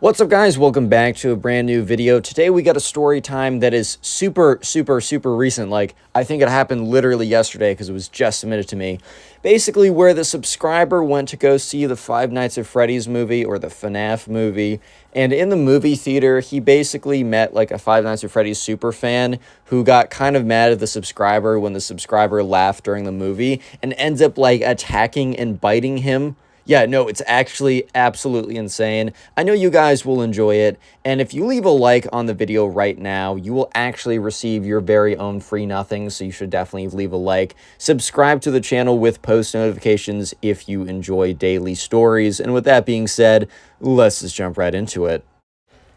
What's up, guys? Welcome back to a brand new video. Today we got a story time that is super recent. Like, I think it happened literally yesterday because it was just submitted to me. Basically, where the subscriber went to go see the Five Nights at Freddy's movie, or the FNAF movie, and in the movie theater, he basically met like a Five Nights at Freddy's super fan who got kind of mad at the subscriber when the subscriber laughed during the movie and ends up like attacking and biting him. Yeah, no, it's actually absolutely insane. I know you guys will enjoy it, and if you leave a like on the video right now, you will actually receive your very own free nothing, so you should definitely leave a like. Subscribe to the channel with post notifications if you enjoy daily stories, and with that being said, let's just jump right into it.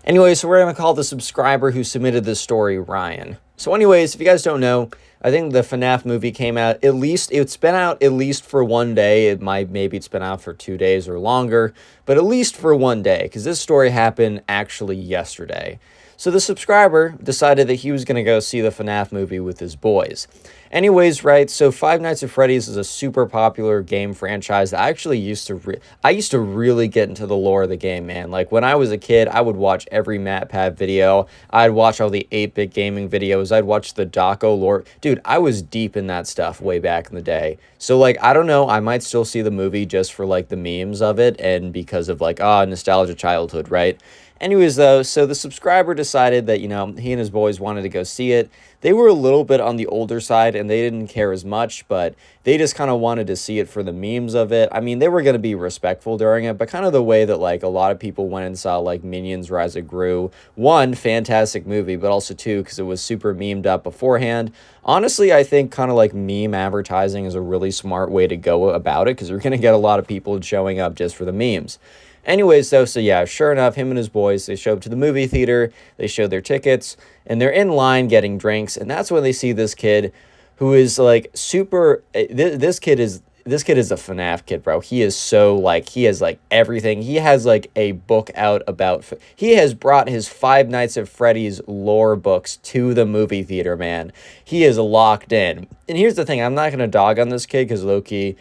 Anyway, so we're going to call the subscriber who submitted this story Ryan. So anyways, if you guys don't know, I think the FNAF movie came out, it's been out at least for one day. Maybe it's been out for 2 days or longer, but at least for one day, because this story happened actually yesterday. So the subscriber decided that he was going to go see the FNAF movie with his boys. Anyways, right, so Five Nights at Freddy's is a super popular game franchise that I actually used to really get into the lore of the game, man. Like, when I was a kid, I would watch every MatPat video. I'd watch all the 8-bit gaming videos. I'd watch the Doco lore. Dude, I was deep in that stuff way back in the day. So, like, I don't know, I might still see the movie just for, like, the memes of it and because of, like, nostalgia childhood, right? Anyways, though, so the subscriber decided that, he and his boys wanted to go see it. They were a little bit on the older side, and they didn't care as much, but they just kind of wanted to see it for the memes of it. I mean, they were going to be respectful during it, but kind of the way that, like, a lot of people went and saw, like, Minions Rise of Gru. One, fantastic movie, but also two, because it was super memed up beforehand. Honestly, I think kind of like meme advertising is a really smart way to go about it, because we're going to get a lot of people showing up just for the memes. Anyways, though, so yeah, sure enough, him and his boys, they show up to the movie theater, they show their tickets, and they're in line getting drinks, and that's when they see this kid who is, like, super, this kid is a FNAF kid, bro. He is so, like, he has, like, everything. He has, like, a book out about, he has brought his Five Nights at Freddy's lore books to the movie theater, man. He is locked in. And here's the thing, I'm not going to dog on this kid, because low-key,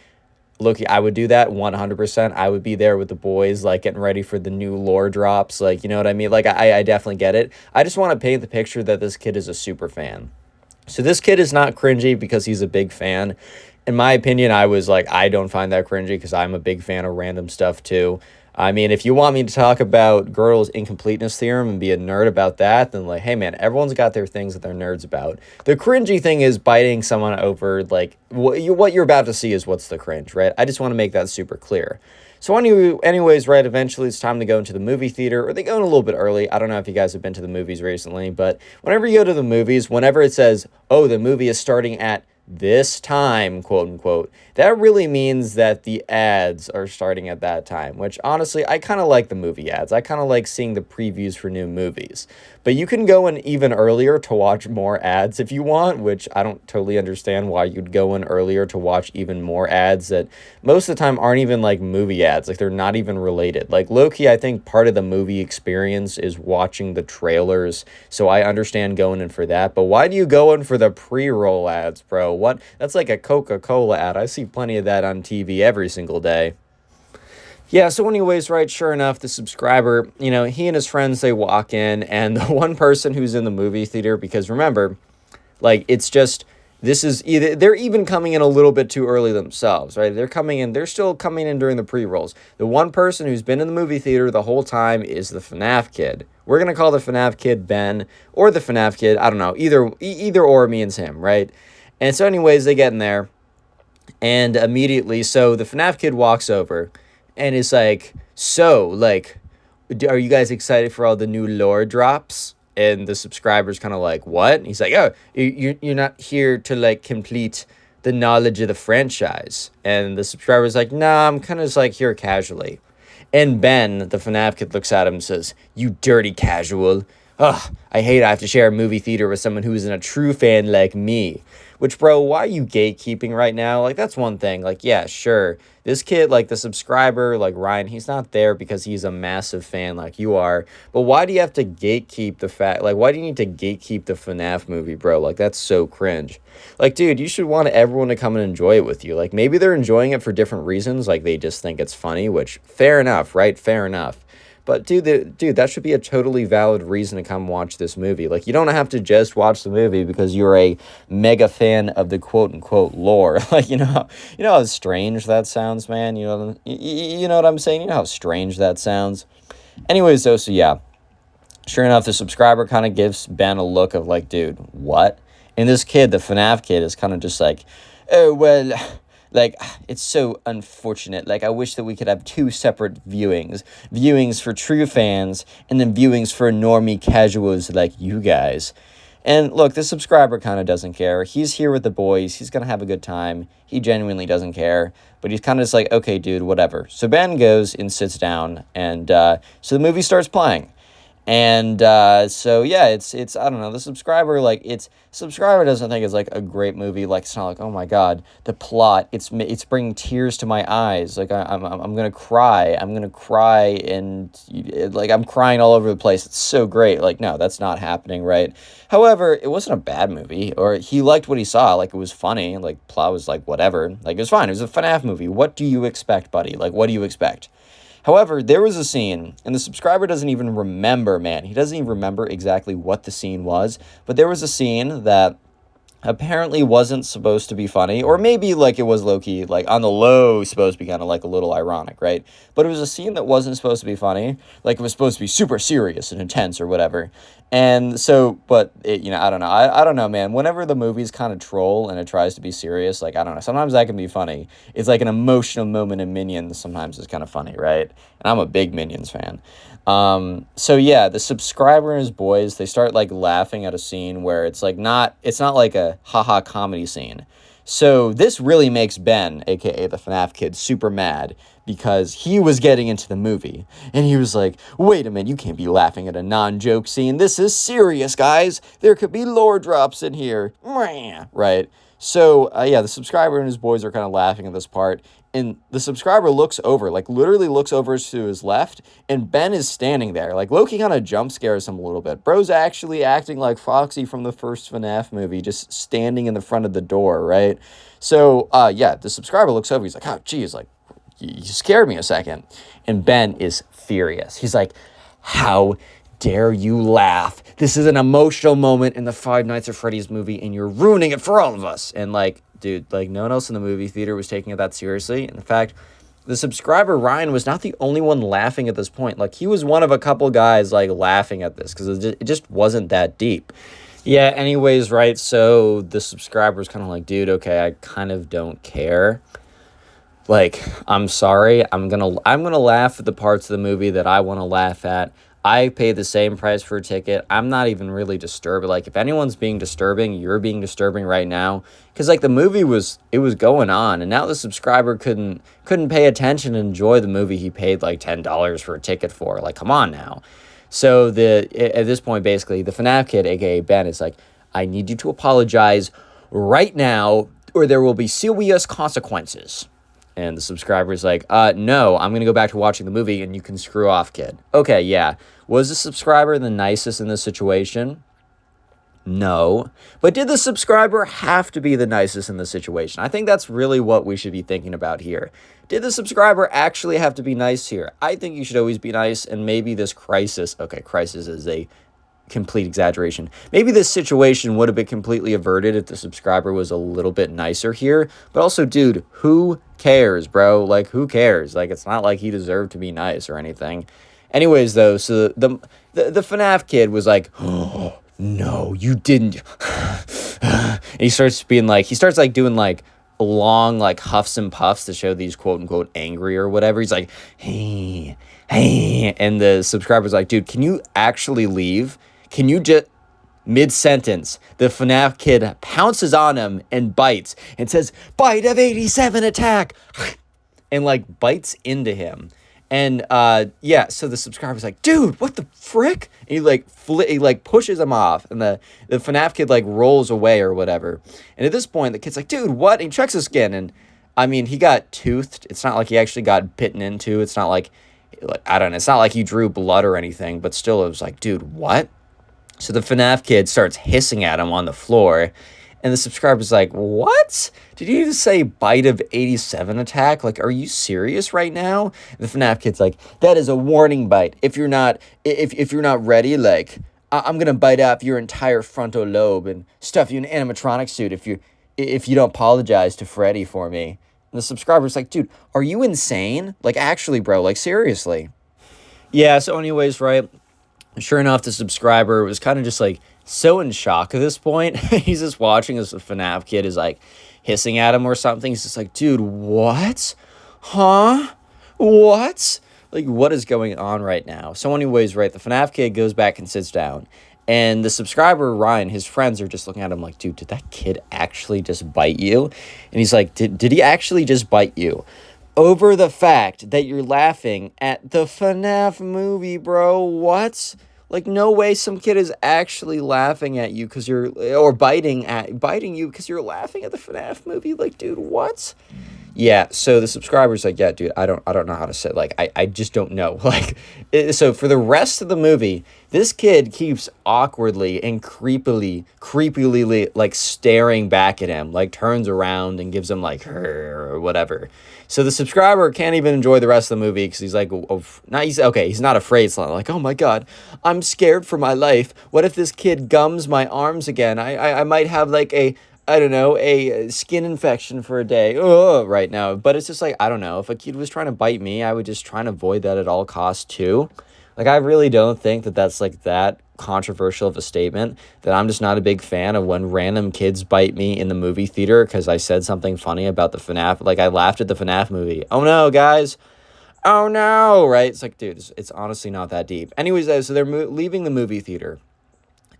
I would do that 100%. I would be there with the boys, like, getting ready for the new lore drops. Like, you know what I mean? Like, I definitely get it. I just want to paint the picture that this kid is a super fan. So this kid is not cringy because he's a big fan. In my opinion, I don't find that cringy because I'm a big fan of random stuff too. I mean, if you want me to talk about Gödel's incompleteness theorem and be a nerd about that, then, like, hey, man, everyone's got their things that they're nerds about. The cringy thing is biting someone over, like, what you're about to see is what's the cringe, right? I just want to make that super clear. So anyways, right, eventually it's time to go into the movie theater, or they go in a little bit early. I don't know if you guys have been to the movies recently, but whenever you go to the movies, whenever it says, oh, the movie is starting at this time, quote unquote, that really means that the ads are starting at that time, which honestly, I kind of like the movie ads. I kind of like seeing the previews for new movies. But you can go in even earlier to watch more ads if you want, which I don't totally understand why you'd go in earlier to watch even more ads that most of the time aren't even like movie ads. Like, they're not even related. Like, low-key, I think part of the movie experience is watching the trailers, so I understand going in for that. But why do you go in for the pre-roll ads, bro? What? That's like a Coca-Cola ad. I see plenty of that on TV every single day. Yeah, so anyways, right, sure enough, the subscriber, he and his friends, they walk in, and the one person who's in the movie theater, because remember, like, it's just, they're even coming in a little bit too early themselves, right? They're still coming in during the pre-rolls. The one person who's been in the movie theater the whole time is the FNAF kid. We're going to call the FNAF kid Ben, or the FNAF kid, I don't know, either or means him, right? And so anyways, they get in there, and immediately, so the FNAF kid walks over, and is like, so, like, are you guys excited for all the new lore drops? And the subscriber's kind of like, what? And he's like, oh, you're not here to, like, complete the knowledge of the franchise. And the subscriber's like, nah, I'm kind of just, like, here casually. And Ben, the FNAF kid, looks at him and says, you dirty casual. Ugh, I hate I have to share a movie theater with someone who isn't a true fan like me. Which, bro, why are you gatekeeping right now? Like, that's one thing. Like, yeah, sure. This kid, like, the subscriber, like, Ryan, he's not there because he's a massive fan like you are. But why do you have to gatekeep the fact? Like, why do you need to gatekeep the FNAF movie, bro? Like, that's so cringe. Like, dude, you should want everyone to come and enjoy it with you. Like, maybe they're enjoying it for different reasons. Like, they just think it's funny, which, fair enough, right? Fair enough. But dude, that should be a totally valid reason to come watch this movie. Like, you don't have to just watch the movie because you're a mega fan of the quote unquote lore. Like, you know how strange that sounds, man. You know what I'm saying. You know how strange that sounds. Anyways, though, so yeah. Sure enough, the subscriber kind of gives Ben a look of like, dude, what? And this kid, the FNAF kid, is kind of just like, oh, well, like, it's so unfortunate. Like, I wish that we could have two separate viewings. Viewings for true fans, and then viewings for normie casuals like you guys. And look, the subscriber kind of doesn't care. He's here with the boys. He's going to have a good time. He genuinely doesn't care. But he's kind of just like, okay, dude, whatever. So Ben goes and sits down, and so the movie starts playing. And so yeah, it's I don't know, the subscriber doesn't think it's like a great movie. Like, it's not like, oh my god, the plot, it's bringing tears to my eyes. Like, I'm gonna cry, and like, I'm crying all over the place. It's so great. Like, no, that's not happening, right? However, it wasn't a bad movie, or he liked what he saw. Like, it was funny. Like, plot was like whatever. Like, it was fine. It was a FNAF movie. What do you expect, buddy? Like, what do you expect? However, there was a scene, and the subscriber doesn't even remember, man. He doesn't even remember exactly what the scene was, but there was a scene that apparently wasn't supposed to be funny, or maybe like it was low-key, like on the low, supposed to be kind of like a little ironic, right? But it was a scene that wasn't supposed to be funny, like it was supposed to be super serious and intense or whatever. And so, but it, I don't know. I don't know, man. Whenever the movie's kind of troll and it tries to be serious, like, I don't know. Sometimes that can be funny. It's like an emotional moment in Minions. Sometimes it's kind of funny, right? And I'm a big Minions fan. So yeah, the subscriber and his boys, they start like laughing at a scene where it's not like a haha comedy scene. So this really makes Ben, aka the FNAF kid, super mad because he was getting into the movie and he was like, wait a minute, you can't be laughing at a non-joke scene. This is serious, guys. There could be lore drops in here. Right? So, yeah, the subscriber and his boys are kind of laughing at this part. And the subscriber looks over, like literally looks over to his left, and Ben is standing there. Like, Loki kind of jump scares him a little bit. Bro's actually acting like Foxy from the first FNAF movie, just standing in the front of the door, right? So, yeah, the subscriber looks over. He's like, oh, geez, like, you scared me a second. And Ben is furious. He's like, how dare you laugh? This is an emotional moment in the Five Nights at Freddy's movie, and you're ruining it for all of us. And, like, dude, like, no one else in the movie theater was taking it that seriously. In fact, the subscriber, Ryan, was not the only one laughing at this point. Like, he was one of a couple guys, like, laughing at this, because it just wasn't that deep. Yeah, anyways, right, so the subscriber's kind of like, dude, okay, I kind of don't care. Like, I'm sorry, I'm gonna laugh at the parts of the movie that I want to laugh at. I pay the same price for a ticket. I'm not even really disturbed. Like, if anyone's being disturbing, you're being disturbing right now. Because, like, the movie was going on, and now the subscriber couldn't pay attention and enjoy the movie he paid, like, $10 for a ticket for. Like, come on now. So, at this point, basically, the FNAF kid, a.k.a. Ben, is like, I need you to apologize right now, or there will be serious consequences. And the subscriber's like, no, I'm going to go back to watching the movie and you can screw off, kid. Okay, yeah. Was the subscriber the nicest in this situation? No. But did the subscriber have to be the nicest in this situation? I think that's really what we should be thinking about here. Did the subscriber actually have to be nice here? I think you should always be nice, and maybe this crisis is a complete exaggeration. Maybe this situation would have been completely averted if the subscriber was a little bit nicer here. But also, dude, who cares, bro? Like, who cares? Like, it's not like he deserved to be nice or anything. Anyways, though, so the FNAF kid was like, oh, no, you didn't. And he starts doing like long, like, huffs and puffs to show these quote-unquote angry or whatever. He's like, hey, and the subscriber's like, dude, can you actually leave? Can you just... Mid-sentence, the FNAF kid pounces on him and bites and says, bite of 87 attack, and, like, bites into him. And, yeah, so the subscriber's like, dude, what the frick? And he, like, pushes him off, and the FNAF kid, like, rolls away or whatever. And at this point, the kid's like, dude, what? And he checks his skin, and, I mean, he got toothed. It's not like he actually got bitten into. It's not like, I don't know, it's not like he drew blood or anything, but still, it was like, dude, what? So the FNAF kid starts hissing at him on the floor, And the subscriber's like, what? Did you just say bite of 87 attack? Like, are you serious right now? The FNAF kid's like, that is a warning bite. If you're not, if you're not ready, like, I'm gonna bite off your entire frontal lobe and stuff you in an animatronic suit if you don't apologize to Freddy for me. And the subscriber's like, dude, are you insane? Like, actually, bro, like, seriously. Yeah, so anyways, right, sure enough, the subscriber was kind of just, like, so in shock at this point. He's just watching as the FNAF kid is, like, hissing at him or something. He's just like, dude, what? Huh? What? Like, what is going on right now? So anyways, right, the FNAF kid goes back and sits down. And the subscriber, Ryan, his friends are just looking at him like, dude, did that kid actually just bite you? And he's like, did he actually just bite you? Over the fact that you're laughing at the FNAF movie, bro. What? Like, no way some kid is actually laughing at you because you're, or biting you because you're laughing at the FNAF movie. Like, dude, what? Yeah, so the subscriber's like, yeah, dude, I don't know how to say, like, I just don't know. Like, so for the rest of the movie, this kid keeps awkwardly and creepily, like, staring back at him, like, turns around and gives him, like, or whatever. So the subscriber can't even enjoy the rest of the movie because he's like, he's not afraid. It's not like, oh my God, I'm scared for my life. What if this kid gums my arms again? I might have, like, I don't know, a skin infection for a day right now. But it's just like, I don't know. If a kid was trying to bite me, I would just try and avoid that at all costs too. Like, I really don't think that that's, like, that controversial of a statement, that I'm just not a big fan of when random kids bite me in the movie theater because I said something funny about the FNAF. Like, I laughed at the FNAF movie. Oh no, guys. Oh no, right? It's like, dude, it's honestly not that deep. Anyways, so they're leaving the movie theater.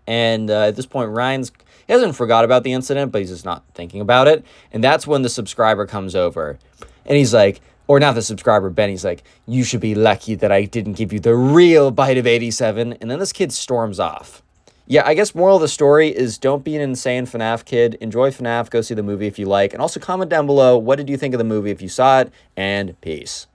And at this point, he hasn't forgot about the incident, but he's just not thinking about it. And that's when the subscriber comes over. And he's like, or not the subscriber, Ben, he's like, you should be lucky that I didn't give you the real bite of 87. And then this kid storms off. Yeah, I guess moral of the story is don't be an insane FNAF kid. Enjoy FNAF. Go see the movie if you like. And also comment down below, what did you think of the movie if you saw it? And peace.